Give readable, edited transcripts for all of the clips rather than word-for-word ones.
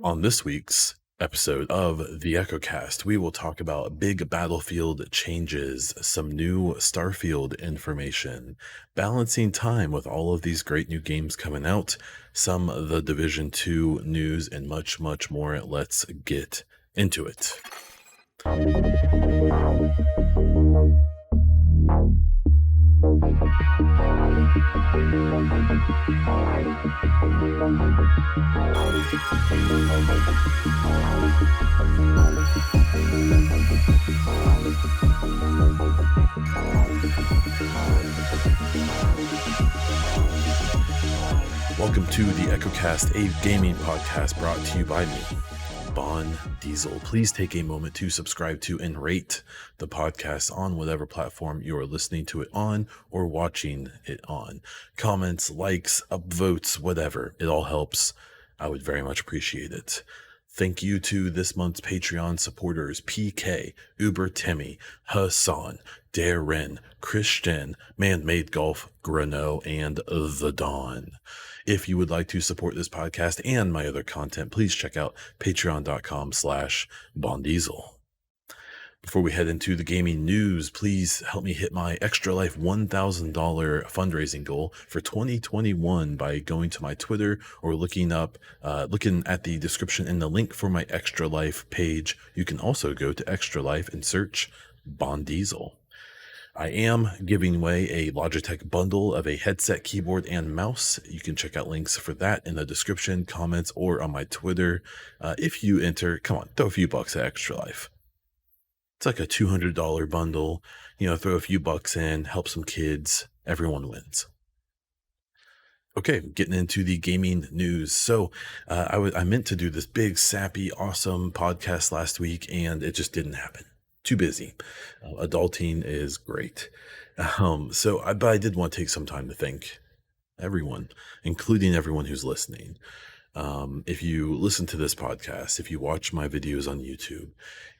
On this week's episode of the EchoCast, we will talk about big battlefield changes, some new Starfield information, balancing time with all of these great new games coming out, some of the Division 2 news, and much, much more. Let's get into it. Welcome to the EchoCast, a gaming podcast brought to you by me, Bon Diesel. Please take a moment to subscribe to and rate the podcast on whatever platform you are listening to it on or watching it on. Comments, likes, upvotes, whatever. It all helps. I would very much appreciate it. Thank you to this month's Patreon supporters: PK, Uber Timmy, Hassan, Darren, Christian, Man-Made Golf, Grano, and The Dawn. If you would like to support this podcast and my other content, please check out patreon.com/bondiesel. Before we head into the gaming news, please help me hit my Extra Life $1,000 fundraising goal for 2021 by going to my Twitter or looking at the description in the link for my Extra Life page. You can also go to Extra Life and search Bon Diesel. I am giving away a Logitech bundle of a headset, keyboard, and mouse. You can check out links for that in the description, comments, or on my Twitter. If you enter, come on, throw a few bucks at Extra Life. It's like a $200 bundle. Throw a few bucks in, help some kids. Everyone wins. Okay, getting into the gaming news. So I meant to do this big, sappy, awesome podcast last week, and it just didn't happen. Too busy. Adulting is great. But I did want to take some time to thank everyone, including everyone who's listening. If you listen to this podcast, if you watch my videos on YouTube,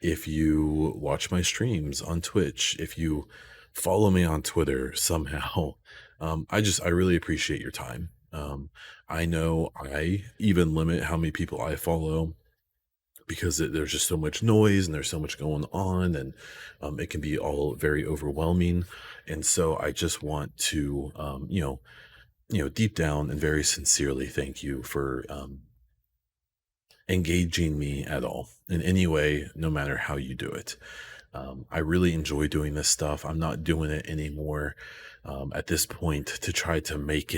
if you watch my streams on Twitch, if you follow me on Twitter somehow, I really appreciate your time. I know I even limit how many people I follow because there's just so much noise and there's so much going on, and it can be all very overwhelming. And so I just want to, deep down and very sincerely thank you for engaging me at all in any way, no matter how you do it. I really enjoy doing this stuff. I'm not doing it anymore at this point to try to make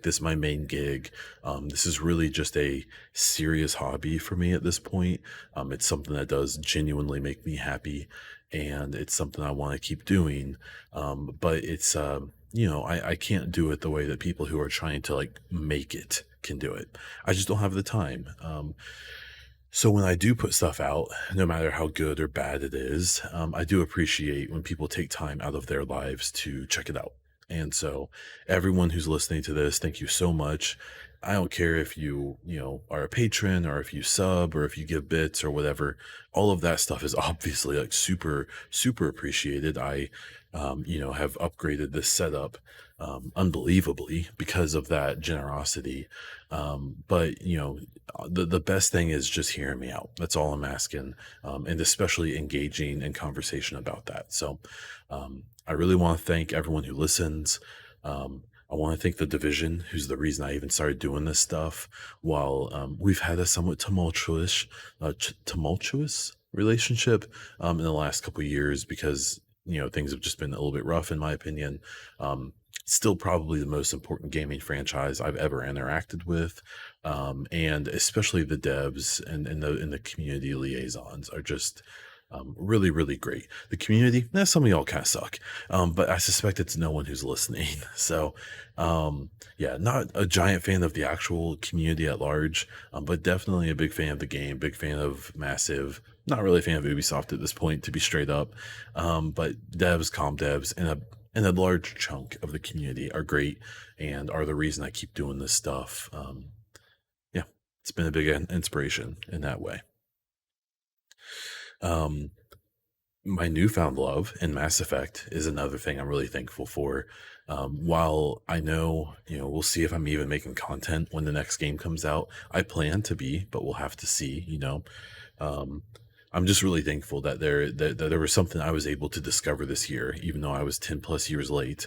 this my main gig. This is really just a serious hobby for me at this point. It's something that does genuinely make me happy, and it's something I want to keep doing. But it's, I can't do it the way that people who are trying to make it can do it. I just don't have the time. So when I do put stuff out, no matter how good or bad it is, I do appreciate when people take time out of their lives to check it out. And so everyone who's listening to this, thank you so much. I don't care if you are a patron or if you sub or if you give bits or whatever. All of that stuff is obviously super, super appreciated. I, have upgraded this setup unbelievably because of that generosity. But the best thing is just hearing me out. That's all I'm asking, and especially engaging in conversation about that. So I really want to thank everyone who listens. I want to thank the Division, who's the reason I even started doing this stuff. While we've had a somewhat tumultuous relationship in the last couple of years because things have just been a little bit rough in my opinion. Still probably the most important gaming franchise I've ever interacted with, and especially the devs and the community liaisons are just really, really great. The community, some of y'all kind of suck, but I suspect it's no one who's listening. So not a giant fan of the actual community at large, but definitely a big fan of the game, big fan of Massive, not really a fan of Ubisoft at this point, to be straight up, but devs, comm devs, and a large chunk of the community are great and are the reason I keep doing this stuff. It's been a big inspiration in that way. My newfound love in Mass Effect is another thing I'm really thankful for. While I know, we'll see if I'm even making content when the next game comes out. I plan to be, but we'll have to see. Um, I'm just really thankful that there was something I was able to discover this year, even though I was 10 plus years late.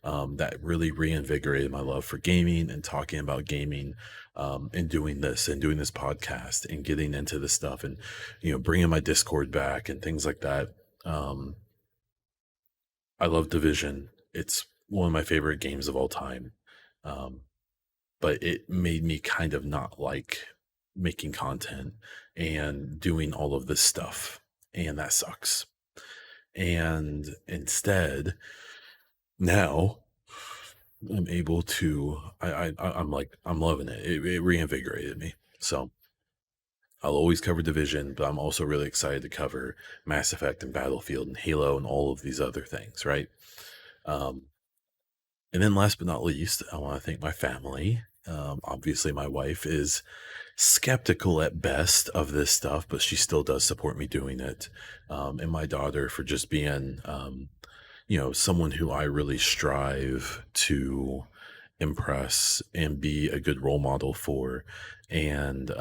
That really reinvigorated my love for gaming and talking about gaming, and doing this podcast and getting into this stuff, and bringing my Discord back and things like that. um, I love Division. It's one of my favorite games of all time. Um, but it made me kind of not like making content and doing all of this stuff. And that sucks. And instead, now I'm able to, I'm like, I'm loving it. It reinvigorated me. So I'll always cover Division, but I'm also really excited to cover Mass Effect and Battlefield and Halo and all of these other things, right? Um, And then last but not least, I want to thank my family. Obviously, my wife is skeptical at best of this stuff, but she still does support me doing it. And my daughter for just being, someone who I really strive to impress and be a good role model for. And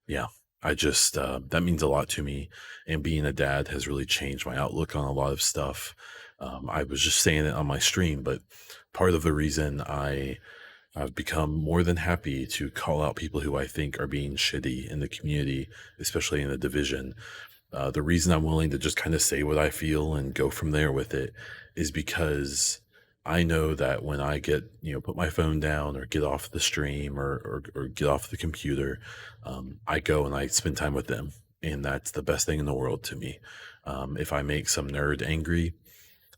yeah, that means a lot to me. And being a dad has really changed my outlook on a lot of stuff. I was just saying it on my stream, but part of the reason I've become more than happy to call out people who I think are being shitty in the community, especially in the division. The reason I'm willing to just kind of say what I feel and go from there with it is because I know that when I get, put my phone down or get off the stream or get off the computer, I go and I spend time with them. And that's the best thing in the world to me. If I make some nerd angry,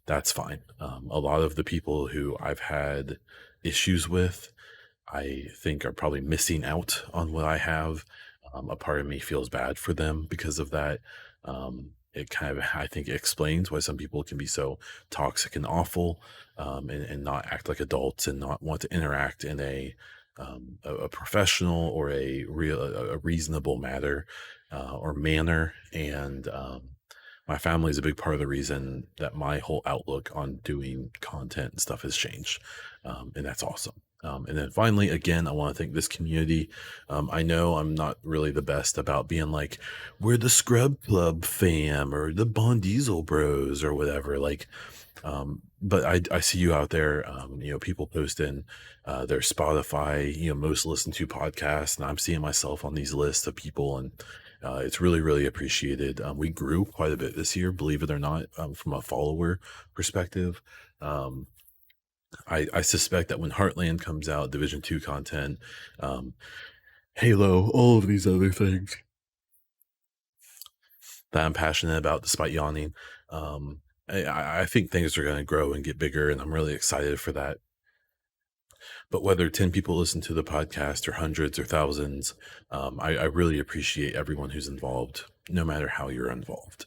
that's fine. A lot of the people who I've had issues with, I think are probably missing out on what I have. A part of me feels bad for them because of that. It kind of, I think, explains why some people can be so toxic and awful, and not act like adults and not want to interact in a professional or a reasonable matter, or manner. And my family is a big part of the reason that my whole outlook on doing content and stuff has changed, and that's awesome. And then finally, again, I want to thank this community. I know I'm not really the best about being like, we're the Scrub Club fam or the Bond Diesel Bros or whatever. Like, but I see you out there, people posting their Spotify, most listened to podcasts, and I'm seeing myself on these lists of people, and it's really, really appreciated. We grew quite a bit this year, believe it or not, from a follower perspective. Um, I suspect that when Heartland comes out, Division 2 content, um, Halo, all of these other things that I'm passionate about, despite yawning, I think things are going to grow and get bigger, and I'm really excited for that. But whether 10 people listen to the podcast or hundreds or thousands, I really appreciate everyone who's involved, no matter how you're involved.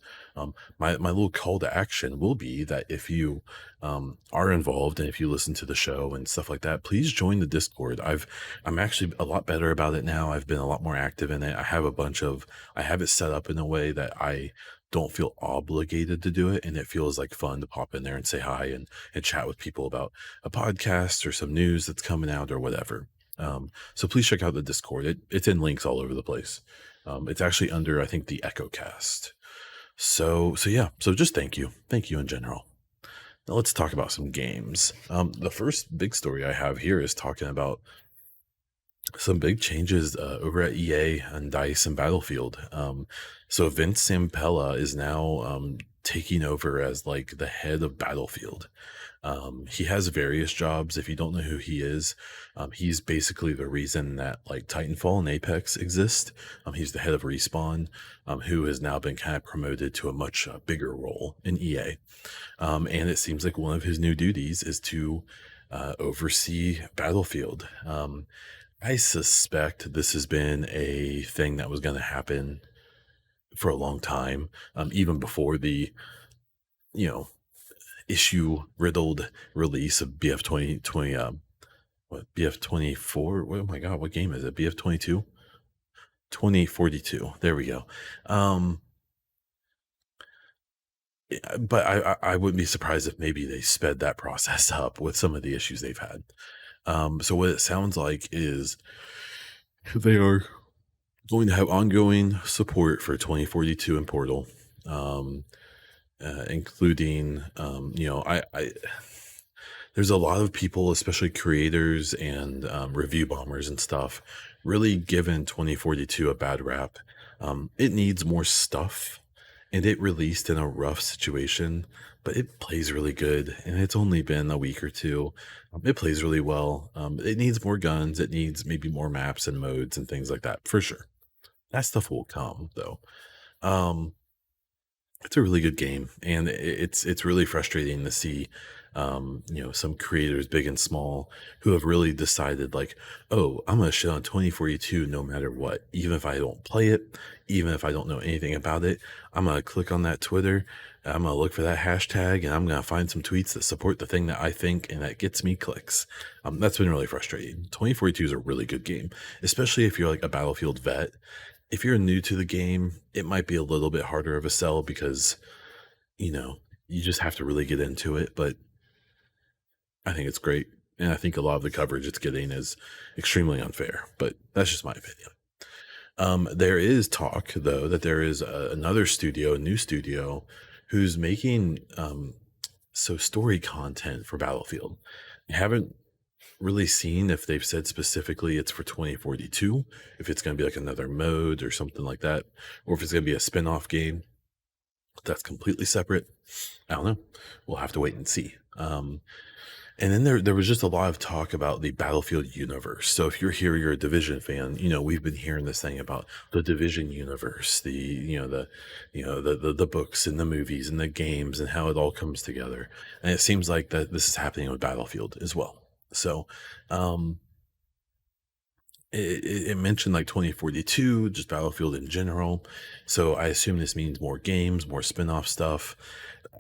My little call to action will be that if you are involved and if you listen to the show and stuff like that, please join the Discord. I'm actually a lot better about it now. I've been a lot more active in it. I have it set up in a way that I don't feel obligated to do it, and it feels like fun to pop in there and say hi and chat with people about a podcast or some news that's coming out or whatever. So please check out the Discord. It's in links all over the place. It's actually under, I think, the Echo Cast. So yeah. So just thank you in general. Now let's talk about some games. The first big story I have here is talking about some big changes over at EA and Dice and Battlefield. So Vince Zampella is now taking over as like the head of Battlefield. He has various jobs. If you don't know who he is, he's basically the reason that like Titanfall and Apex exist. He's the head of Respawn, who has now been kind of promoted to a much bigger role in EA. And it seems like one of his new duties is to oversee Battlefield. I suspect this has been a thing that was going to happen for a long time, even before the, you know, issue riddled release of BF 2020. What BF 24? Oh my god, what game is it? BF 22, 2042. There we go. But I wouldn't be surprised if maybe they sped that process up with some of the issues they've had. So what it sounds like is they are going to have ongoing support for 2042 and Portal, um, including, I there's a lot of people, especially creators and review bombers and stuff, really giving 2042 a bad rap. It needs more stuff, and it released in a rough situation, but it plays really good, and it's only been a week or two. It plays really well. It needs more guns. It needs maybe more maps and modes and things like that for sure. That stuff will come though. Um, it's a really good game, and it's really frustrating to see, some creators, big and small, who have really decided like, oh, I'm gonna shit on 2042 no matter what, even if I don't play it, even if I don't know anything about it. I'm gonna click on that Twitter, I'm gonna look for that hashtag, and I'm gonna find some tweets that support the thing that I think and that gets me clicks. That's been really frustrating. 2042 is a really good game, especially if you're like a Battlefield vet. If you're new to the game, it might be a little bit harder of a sell because, you know, you just have to really get into it, but I think it's great, and I think a lot of the coverage it's getting is extremely unfair, but that's just my opinion. There is talk, though, that there is another studio, a new studio, who's making, story content for Battlefield. I haven't really seen if they've said specifically it's for 2042, if it's gonna be like another mode or something like that, or if it's gonna be a spin-off game that's completely separate. I don't know. We'll have to wait and see. And then there was just a lot of talk about the Battlefield universe. So if you're here, you're a Division fan, we've been hearing this thing about the Division universe, the books and the movies and the games and how it all comes together. And it seems like that this is happening with Battlefield as well. So, um, it mentioned like 2042, just Battlefield in general. So I assume this means more games, more spin-off stuff.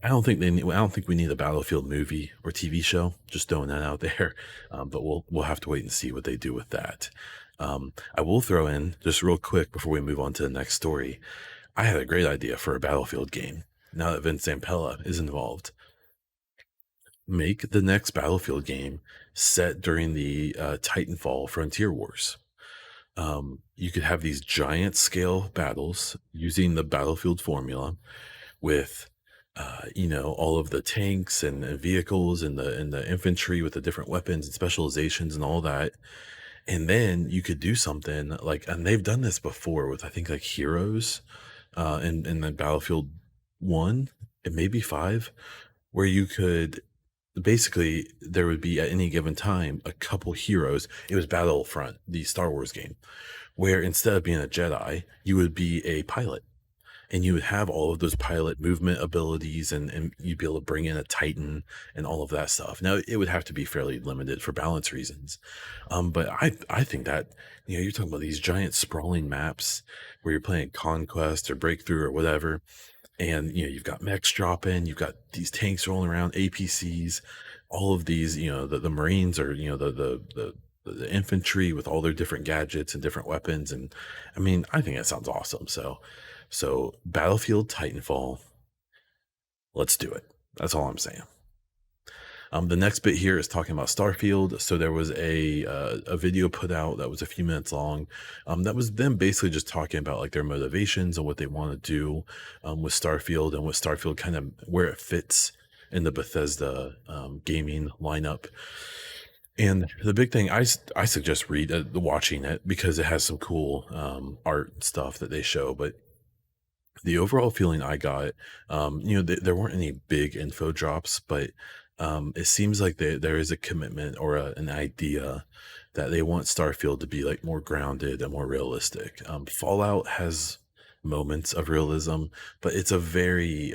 I don't think we need a Battlefield movie or TV show. Just throwing that out there. But we'll have to wait and see what they do with that. I will throw in just real quick before we move on to the next story. I had a great idea for a Battlefield game. Now that Vince Zampella is involved, make the next Battlefield game set during the Titanfall Frontier Wars. You could have these giant scale battles using the Battlefield formula with, all of the tanks and vehicles and the infantry with the different weapons and specializations and all that. And then you could do something like, and they've done this before with I think like Heroes, in the Battlefield 1 and maybe 5, where you could basically there would be at any given time a couple heroes. It was Battlefront, the Star Wars game, where instead of being a Jedi, you would be a pilot, and you would have all of those pilot movement abilities, and you'd be able to bring in a Titan and all of that stuff. Now it would have to be fairly limited for balance reasons, but I think that you're talking about these giant sprawling maps where you're playing Conquest or Breakthrough or whatever, and you've got mechs dropping, you've got these tanks rolling around, APCs, all of these, the Marines, or the infantry with all their different gadgets and different weapons. And I mean, I think that sounds awesome. So Battlefield Titanfall, let's do it. That's all I'm saying. The next bit here is talking about Starfield. So there was a video put out that was a few minutes long. That was them basically just talking about like their motivations and what they want to do with Starfield, and what Starfield kind of where it fits in the Bethesda gaming lineup. And the big thing I suggest watching it because it has some cool art and stuff that they show. But the overall feeling I got, there weren't any big info drops, but it seems like there is a commitment or an idea that they want Starfield to be like more grounded and more realistic. Fallout has moments of realism, but it's a very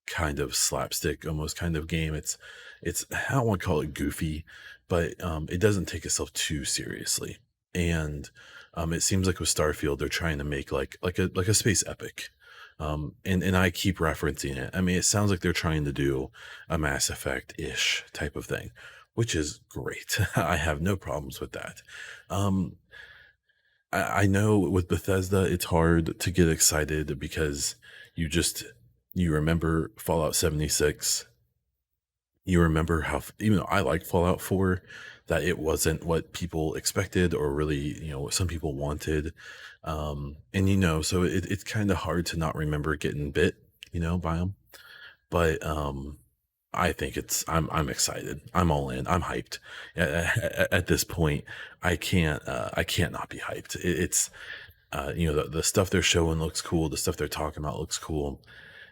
kind of slapstick almost kind of game. It's I don't want to call it goofy, but it doesn't take itself too seriously. And it seems like with Starfield they're trying to make like a space epic. And I keep referencing it. I mean, it sounds like they're trying to do a Mass Effect ish type of thing, which is great. I have no problems with that. Um, I know with Bethesda, it's hard to get excited because you just You remember Fallout 76. You remember how even though I like Fallout 4, that it wasn't what people expected or really, what some people wanted. And, so it's kinda hard to not remember getting bit, by them. But, I think I'm excited. I'm all in. I'm hyped. At this point, I can't not be hyped. It's, the stuff they're showing looks cool. The stuff they're talking about looks cool.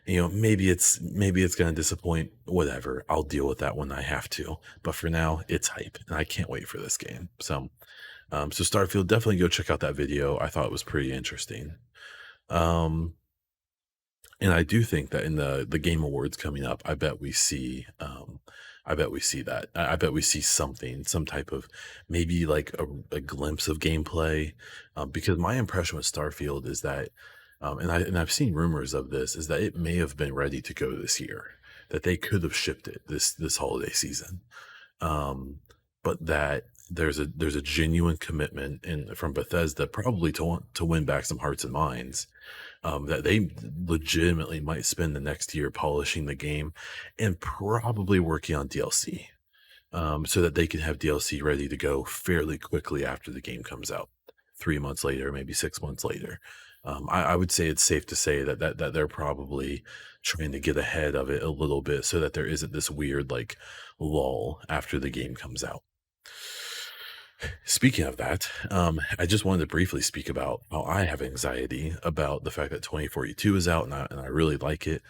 Maybe it's gonna disappoint, whatever. I'll deal with that when I have to. But for now, it's hype, and I can't wait for this game. So Starfield, definitely go check out that video. I thought it was pretty interesting. Um, and I do think that in the Game Awards coming up, I bet we see that. I bet we see something, some type of maybe like a glimpse of gameplay. Because my impression with Starfield is that, and I've seen rumors of this, is that it may have been ready to go this year, that they could have shipped it this holiday season. Um, but that there's a genuine commitment in from Bethesda, probably to win back some hearts and minds, that they legitimately might spend the next year polishing the game and probably working on DLC, so that they can have DLC ready to go fairly quickly after the game comes out, 3 months later, maybe 6 months later. I would say it's safe to say that they're probably trying to get ahead of it a little bit so that there isn't this weird like lull after the game comes out. Speaking of that, I just wanted to briefly speak about how I have anxiety about the fact that 2042 is out, and I really like it.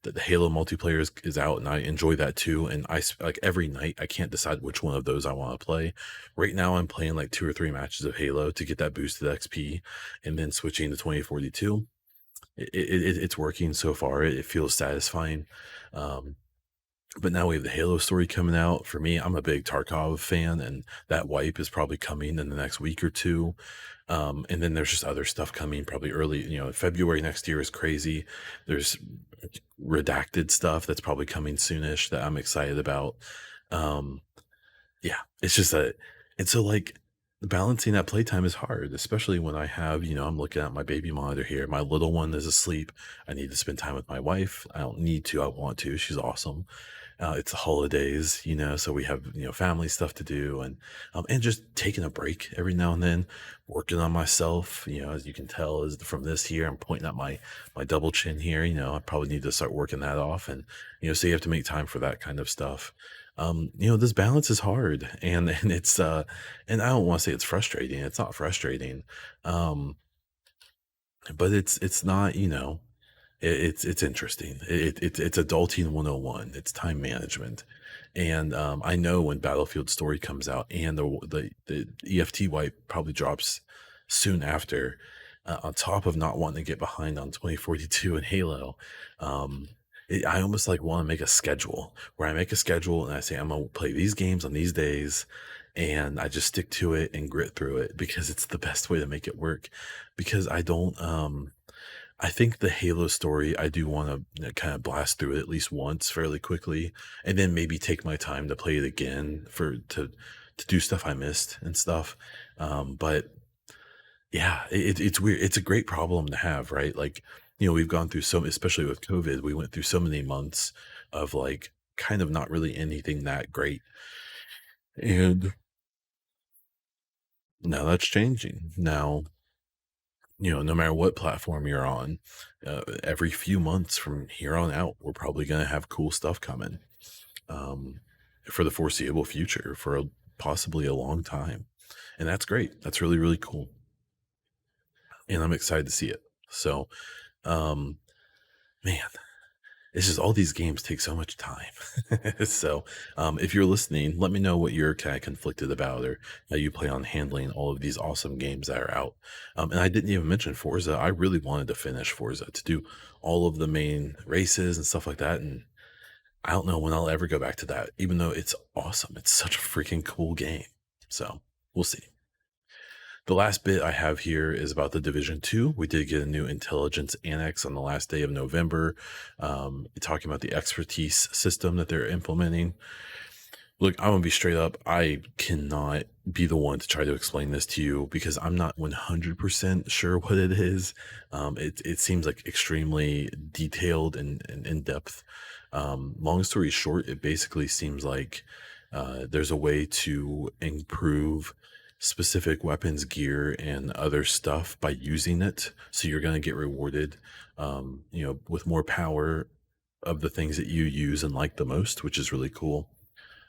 That the Halo multiplayer is out, and I enjoy that too. And like every night, I can't decide which one of those I want to play. Right now, I'm playing like 2 or 3 matches of Halo to get that boosted XP, and then switching to 2042. It's working so far. It feels satisfying. Um, but now we have the Halo story coming out. For me, I'm a big Tarkov fan, and that wipe is probably coming in the next week or two. And then there's just other stuff coming probably early, February next year is crazy. There's redacted stuff that's probably coming soonish that I'm excited about. Um, yeah, it's just a, and so like balancing that playtime is hard, especially when I have, I'm looking at my baby monitor here. My little one is asleep. I need to spend time with my wife. I don't need to, I want to. She's awesome. It's the holidays, so we have family stuff to do, and just taking a break every now and then, working on myself. As you can tell, is from this here, I'm pointing at my double chin here. I probably need to start working that off, and so you have to make time for that kind of stuff. This balance is hard, and it's and I don't want to say it's frustrating. It's not frustrating, um, but it's not. It's interesting. It's adulting 101. It's time management. And I know when Battlefield Story comes out and the EFT wipe probably drops soon after, on top of not wanting to get behind on 2042 and Halo, I almost like want to make a schedule where I make a schedule and I say I'm gonna play these games on these days, and I just stick to it and grit through it because it's the best way to make it work. Because I don't I think the Halo story, I do wanna, kinda blast through it at least once fairly quickly, and then maybe take my time to play it again to do stuff I missed and stuff. But yeah, it's weird. It's a great problem to have, right? Like, we've gone through especially with COVID, we went through so many months of, like, kind of not really anything that great, and now that's changing. Now, no matter what platform you're on, every few months from here on out, we're probably going to have cool stuff coming, um, for the foreseeable future, for possibly a long time. And that's great. That's really, really cool. And I'm excited to see it. So, um, man, it's just all these games take so much time. So, if you're listening, let me know what you're kind of conflicted about or how you plan on handling all of these awesome games that are out. And I didn't even mention Forza. I really wanted to finish Forza to do all of the main races and stuff like that. And I don't know when I'll ever go back to that, even though it's awesome. It's such a freaking cool game. So we'll see. The last bit I have here is about the Division 2. We did get a new intelligence annex on the last day of November, talking about the expertise system that they're implementing. Look, I'm gonna be straight up. I cannot be the one to try to explain this to you because I'm not 100% sure what it is. It seems like extremely detailed and in depth. Long story short, it basically seems like there's a way to improve specific weapons, gear, and other stuff by using it. So you're gonna get rewarded, with more power of the things that you use and like the most, which is really cool.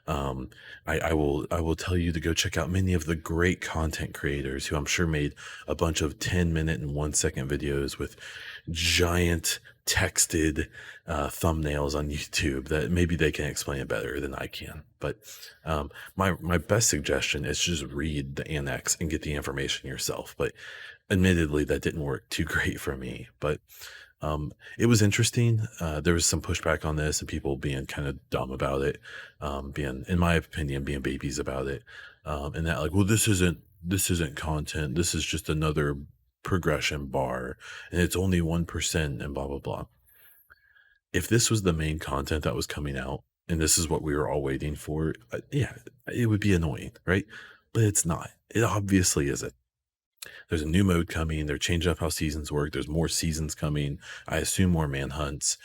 um, I will tell you to go check out many of the great content creators who I'm sure made a bunch of 10-minute and 1 second videos with giant texted thumbnails on YouTube that maybe they can explain it better than I can. But my best suggestion is just read the annex and get the information yourself. But admittedly, that didn't work too great for me. But it was interesting. There was some pushback on this and people being kind of dumb about it, being, in my opinion, being babies about it. And that like, well, this isn't content. This is just another progression bar and it's only 1% and blah, blah, blah. If this was the main content that was coming out and this is what we were all waiting for, yeah, it would be annoying, right? But it's not. It obviously isn't. There's a new mode coming. They're changing up how seasons work. There's more seasons coming. I assume more manhunts.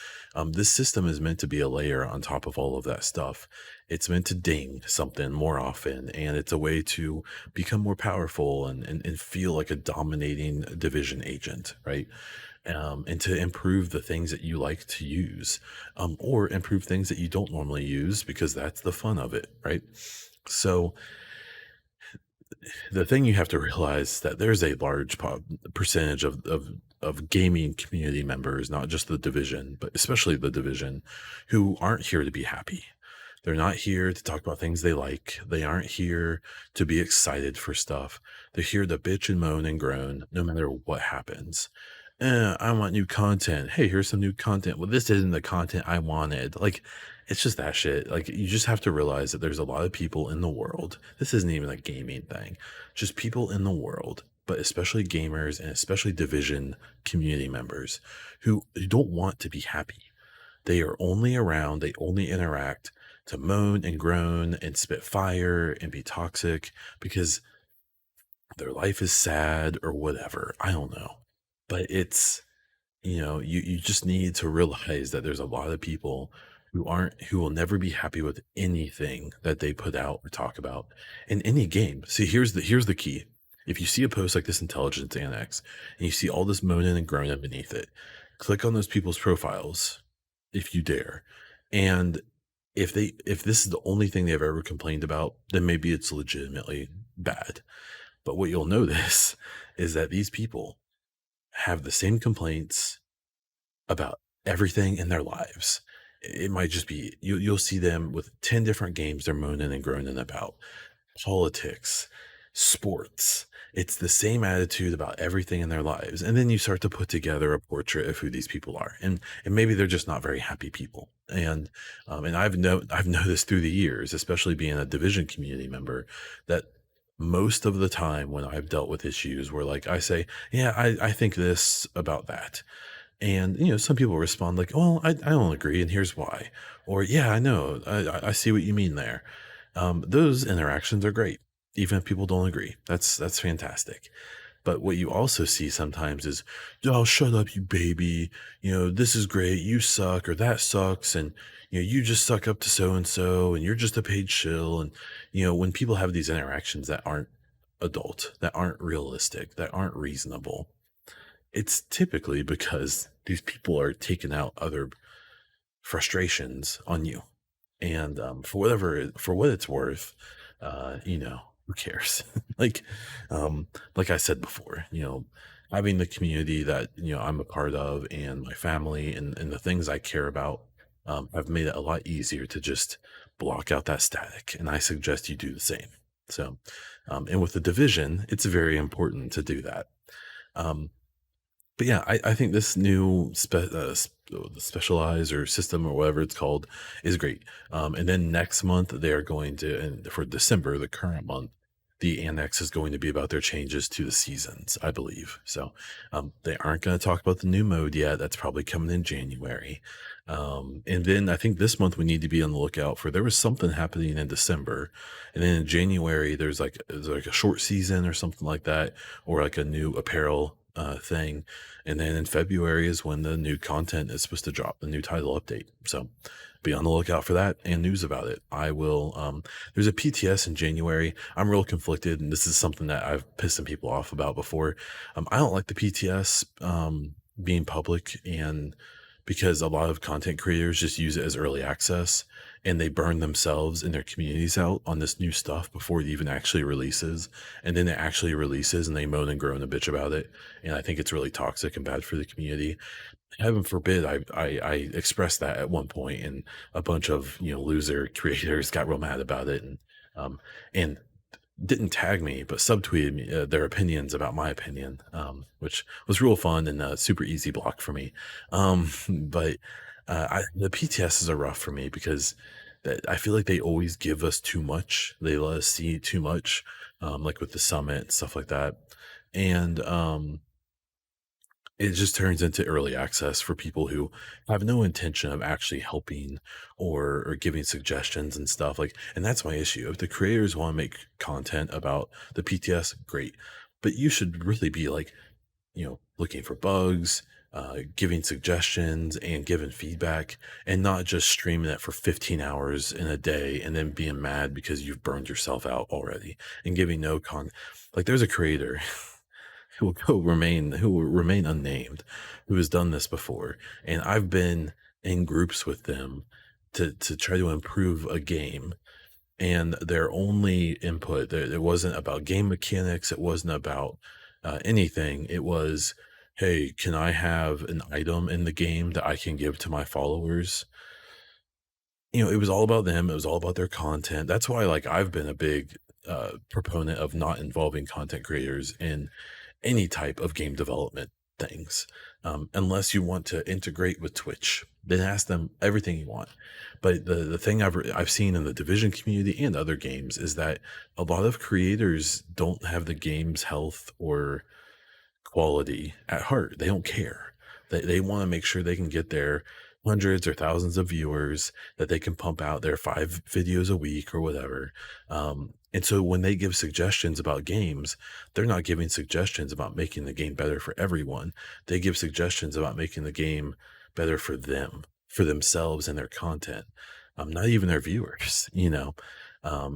This system is meant to be a layer on top of all of that stuff. It's meant to ding something more often, and it's a way to become more powerful and feel like a dominating division agent, right? And to improve the things that you like to use, or improve things that you don't normally use because that's the fun of it, right? So the thing you have to realize that there's a large percentage of gaming community members, not just the division, but especially the division, who aren't here to be happy. They're not here to talk about things they like. They aren't here to be excited for stuff. They're here to bitch and moan and groan no matter what happens. I want new content. Hey, here's some new content. Well, this isn't the content I wanted. Like, it's just that shit. Like, you just have to realize that there's a lot of people in the world. This isn't even a gaming thing, just people in the world, but especially gamers and especially division community members who don't want to be happy. They are only around, they only interact to moan and groan and spit fire and be toxic because their life is sad or whatever. I don't know. But it's, you just need to realize that there's a lot of people who will never be happy with anything that they put out or talk about in any game. See, here's the key. If you see a post like this intelligence annex and you see all this moaning and groaning beneath it, click on those people's profiles if you dare. And if this is the only thing they've ever complained about, then maybe it's legitimately bad. But what you'll notice is that these people have the same complaints about everything in their lives. It might just be you'll see them with 10 different games they're moaning and groaning about. Politics, sports. It's the same attitude about everything in their lives. And then you start to put together a portrait of who these people are. And maybe they're just not very happy people. And I've noticed through the years, especially being a division community member, that most of the time when I've dealt with issues where like I say, yeah, I think this about that. And some people respond like, well, I don't agree, and here's why. Or yeah, I know, I see what you mean there. Those interactions are great, even if people don't agree. That's fantastic. But what you also see sometimes is, oh, shut up, you baby. This is great. You suck, or that sucks. And, you just suck up to so and so, and you're just a paid shill. And, when people have these interactions that aren't adult, that aren't realistic, that aren't reasonable, it's typically because these people are taking out other frustrations on you. And for what it's worth, who cares? like, like I said before, having the community that I'm a part of and my family and the things I care about, have made it a lot easier to just block out that static. And I suggest you do the same. So, and with the division, it's very important to do that. Um, but yeah, I think this new specialized or system or whatever it's called is great. And then next month they are going to, and for December, the current month, the annex is going to be about their changes to the seasons, I believe. So they aren't going to talk about the new mode yet. That's probably coming in January. And then I think this month we need to be on the lookout for, there was something happening in December, and then in January there's like a short season or something like that, or like a new apparel thing, and then in February is when the new content is supposed to drop, the new title update. So be on the lookout for that and news about it. I will. There's a PTS in January. I'm real conflicted, and this is something that I've pissed some people off about before. I don't like the PTS being public, and because a lot of content creators just use it as early access, and they burn themselves and their communities out on this new stuff before it even actually releases. And then it actually releases and they moan and groan and bitch about it. And I think it's really toxic and bad for the community. Heaven forbid I expressed that at one point, and a bunch of loser creators got real mad about it, um and didn't tag me, but subtweeted me their opinions about my opinion, which was real fun and a super easy block for me. But the PTSs are rough for me because I feel like they always give us too much. They let us see too much, like with the summit and stuff like that. And it just turns into early access for people who have no intention of actually helping or giving suggestions and stuff, like, and that's my issue. If the creators want to make content about the PTS, great, but you should really be like, looking for bugs, giving suggestions and giving feedback, and not just streaming it for 15 hours in a day and then being mad because you've burned yourself out already and giving no like, there's a creator who will remain unnamed, who has done this before, and I've been in groups with them to try to improve a game, and their only input there, it wasn't about game mechanics, it wasn't about anything. It was, hey, can I have an item in the game that I can give to my followers? It was all about them, it was all about their content. That's why, like, I've been a big proponent of not involving content creators in any type of game development things, unless you want to integrate with Twitch. Then ask them everything you want. But the thing I've seen in the Division community and other games is that a lot of creators don't have the game's health or quality at heart. They don't care. They want to make sure they can get their hundreds or thousands of viewers, that they can pump out their 5 videos a week or whatever. And so when they give suggestions about games, they're not giving suggestions about making the game better for everyone. They give suggestions about making the game better for them, for themselves and their content, not even their viewers.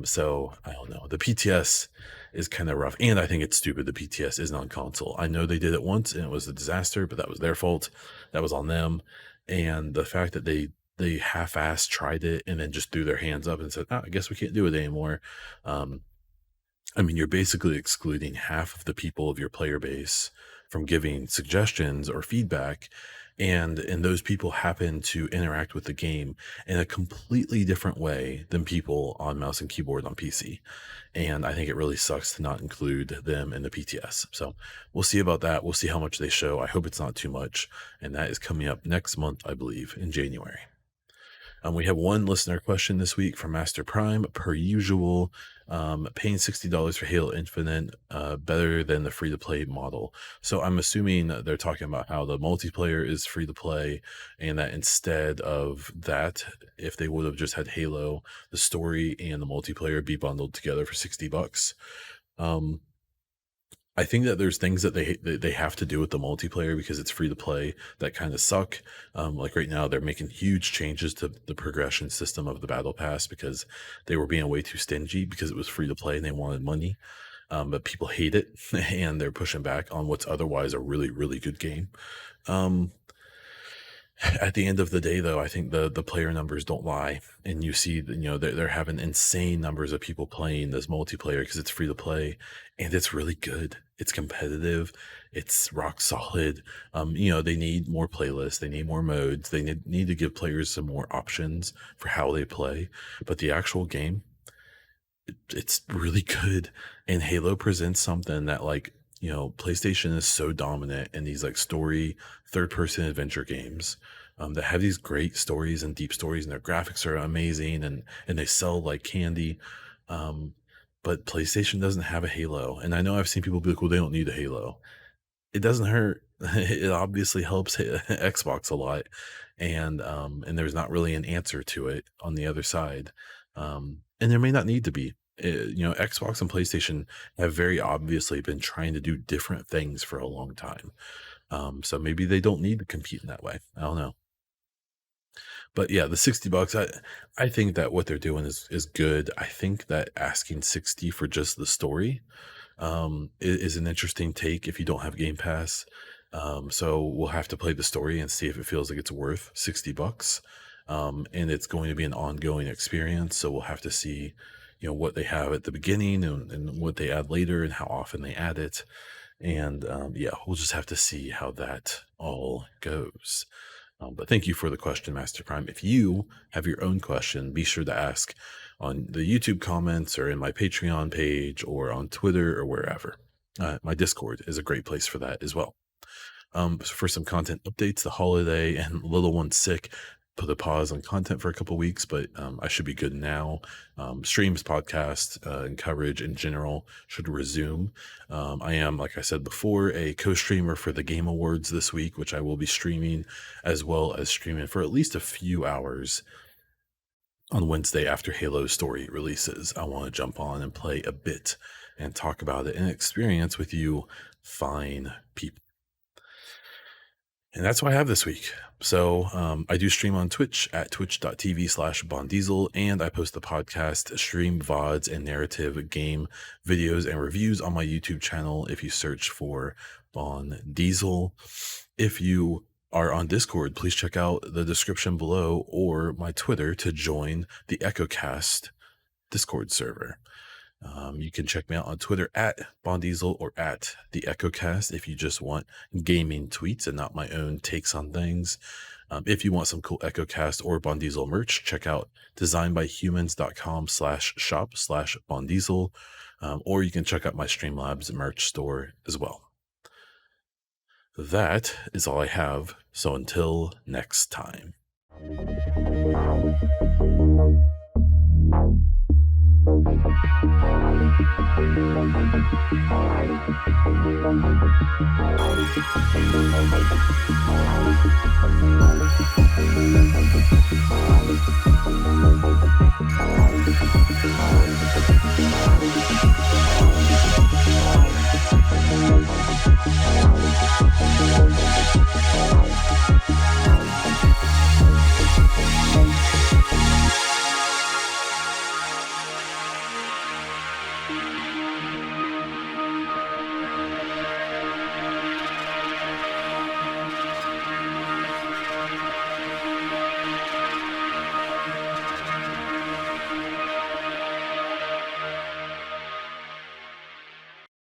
So I don't know. The PTS is kind of rough. And I think it's stupid the PTS isn't on console. I know they did it once and it was a disaster, but that was their fault. That was on them. And the fact that they half-assed tried it and then just threw their hands up and said, "Oh, I guess we can't do it anymore." Um, I mean, you're basically excluding half of the people of your player base from giving suggestions or feedback. And those people happen to interact with the game in a completely different way than people on mouse and keyboard on PC. And I think it really sucks to not include them in the PTS. So we'll see about that. We'll see how much they show. I hope it's not too much. And that is coming up next month, I believe, in January. We have one listener question this week from Master Prime, per usual. Paying $60 for Halo Infinite, better than the free to play model. So I'm assuming that they're talking about how the multiplayer is free to play, and that instead of that, if they would have just had Halo, the story and the multiplayer be bundled together for $60. Um, I think that there's things that they have to do with the multiplayer because it's free to play that kind of suck. Like right now, they're making huge changes to the progression system of the battle pass because they were being way too stingy because it was free to play and they wanted money. But people hate it and they're pushing back on what's otherwise a really, really good game. Um, at the end of the day, though, I think the player numbers don't lie, and you see that, they're having insane numbers of people playing this multiplayer because it's free to play, and it's really good. It's competitive. It's rock solid. They need more playlists. They need more modes. They need to give players some more options for how they play. But the actual game, it's really good. And Halo presents something that, like, PlayStation is so dominant in these like story third person adventure games, that have these great stories and deep stories, and their graphics are amazing, and they sell like candy. Um, but PlayStation doesn't have a Halo. And I know I've seen people be like, well, they don't need a Halo. It doesn't hurt. It obviously helps Xbox a lot, and there's not really an answer to it on the other side, and there may not need to be. Xbox and PlayStation have very obviously been trying to do different things for a long time, so maybe they don't need to compete in that way. I don't know, but yeah, the $60. I think that what they're doing is good. I think that asking 60 for just the story is an interesting take if you don't have Game Pass. So we'll have to play the story and see if it feels like it's worth $60. And it's going to be an ongoing experience. So we'll have to see, what they have at the beginning and what they add later and how often they add it. And yeah, we'll just have to see how that all goes. But thank you for the question, Master Prime. If you have your own question, be sure to ask on the YouTube comments or in my Patreon page or on Twitter or wherever. My Discord is a great place for that as well. For some content updates, the holiday and little one's sick. Put a pause on content for a couple weeks, but I should be good now. Streams, podcast, and coverage in general should resume. I am, like I said before, a co-streamer for the Game Awards this week, which I will be streaming, as well as streaming for at least a few hours on Wednesday after Halo's story releases. I want to jump on and play a bit and talk about it and experience with you fine people. And that's what I have this week. So I do stream on Twitch at twitch.tv/BonDiesel, and I post the podcast, stream VODs, and narrative game videos and reviews on my YouTube channel if you search for Bon Diesel. If you are on Discord, please check out the description below or my Twitter to join the EchoCast Discord server. You can check me out on Twitter at BonDiesel or at the EchoCast if you just want gaming tweets and not my own takes on things. If you want some cool EchoCast or BonDiesel merch, check out designbyhumans.com/shop/BonDiesel, or you can check out my Streamlabs merch store as well. That is all I have. So until next time.